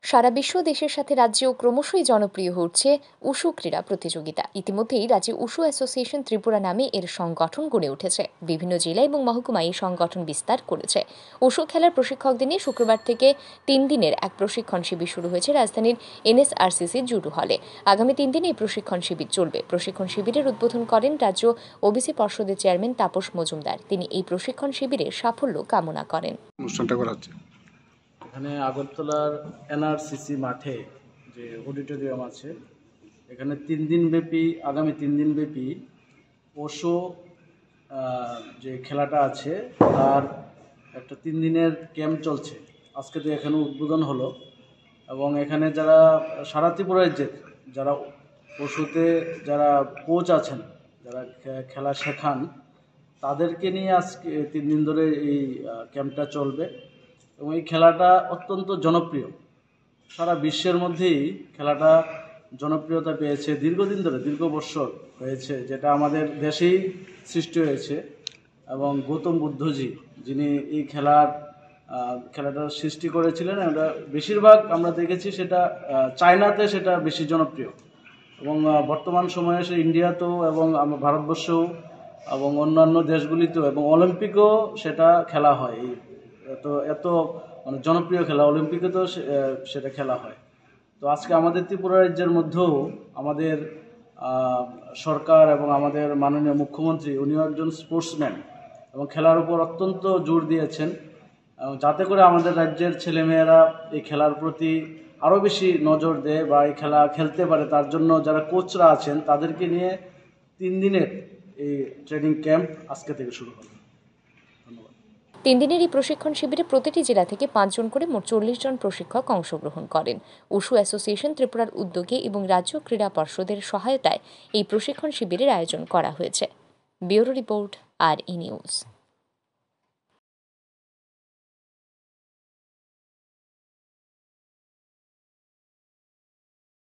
সারা বিশ্ব দেশের সাথে রাজ্যেও ক্রমশই জনপ্রিয় হচ্ছে উশু ক্রীড়া প্রতিযোগিতা। ইতিমধ্যেই রাজ্যে উশু অ্যাসোসিয়েশন ত্রিপুরা নামে এর সংগঠন গড়ে উঠেছে। বিভিন্ন জেলা এবং মহকুমায় এই সংগঠন বিস্তার করেছে। উশু খেলার প্রশিক্ষকদের নিয়ে শুক্রবার থেকে 3 দিনের এক প্রশিক্ষণ শিবির শুরু হয়েছে রাজধানীর NSRCC জুডো হলে। আগামী 3 দিন এই প্রশিক্ষণ শিবির চলবে। প্রশিক্ষণ শিবিরের উদ্বোধন করেন রাজ্য ওবিসি পর্ষদের চেয়ারম্যান তাপস মজুমদার। তিনি এই প্রশিক্ষণ শিবিরের সাফল্য কামনা করেন। এখানে আগরতলার NRCC মাঠে যে অডিটোরিয়াম আছে, এখানে আগামী 3 দিন ব্যাপী ওশো যে খেলাটা আছে তার একটা 3 দিনের ক্যাম্প চলছে। আজকে তো এখানে উদ্বোধন হলো এবং এখানে যারা সারা ত্রিপুরা রাজ্যের যারা ওশোতে যারা কোচ আছেন, যারা খেলা শেখান, তাদেরকে নিয়ে আজকে 3 দিন ধরে এই ক্যাম্পটা চলবে। এবং এই খেলাটা অত্যন্ত জনপ্রিয়, সারা বিশ্বের মধ্যেই খেলাটা জনপ্রিয়তা পেয়েছে। দীর্ঘদিন ধরে, দীর্ঘ বৎসর হয়েছে, যেটা আমাদের দেশেই সৃষ্টি হয়েছে। এবং গৌতম বুদ্ধজি যিনি এই খেলাটা সৃষ্টি করেছিলেন, এটা বেশিরভাগ আমরা দেখেছি সেটা চায়নাতে সেটা বেশি জনপ্রিয়। এবং বর্তমান সময়ে সে ইন্ডিয়াতেও এবং আমার ভারতবর্ষেও এবং অন্যান্য দেশগুলিতেও এবং অলিম্পিকও সেটা খেলা হয়। এত মানে জনপ্রিয় খেলা, অলিম্পিকে তো সেটা খেলা হয়। তো আজকে আমাদের ত্রিপুরা রাজ্যের মধ্যেও আমাদের সরকার এবং আমাদের মাননীয় মুখ্যমন্ত্রী, উনিও একজন স্পোর্টসম্যান এবং খেলার উপর অত্যন্ত জোর দিয়েছেন, যাতে করে আমাদের রাজ্যের ছেলেমেয়েরা এই খেলার প্রতি আরও বেশি নজর দেয় বা এই খেলা খেলতে পারে। তার জন্য যারা কোচরা আছেন তাদেরকে নিয়ে 3 দিনের এই ট্রেনিং ক্যাম্প আজকে থেকে শুরু হলো। 3 দিনের এই প্রশিক্ষণ শিবিরে প্রতিটি জেলা থেকে 5 জন করে মোট 40 জন প্রশিক্ষক অংশগ্রহণ করেন। উশু অ্যাসোসিয়েশন ত্রিপুরার উদ্যোগে এবং রাজ্য ক্রীড়া পর্ষদের সহায়তায় এই প্রশিক্ষণ শিবিরের আয়োজন করা হয়েছে। Bureau report, RE news.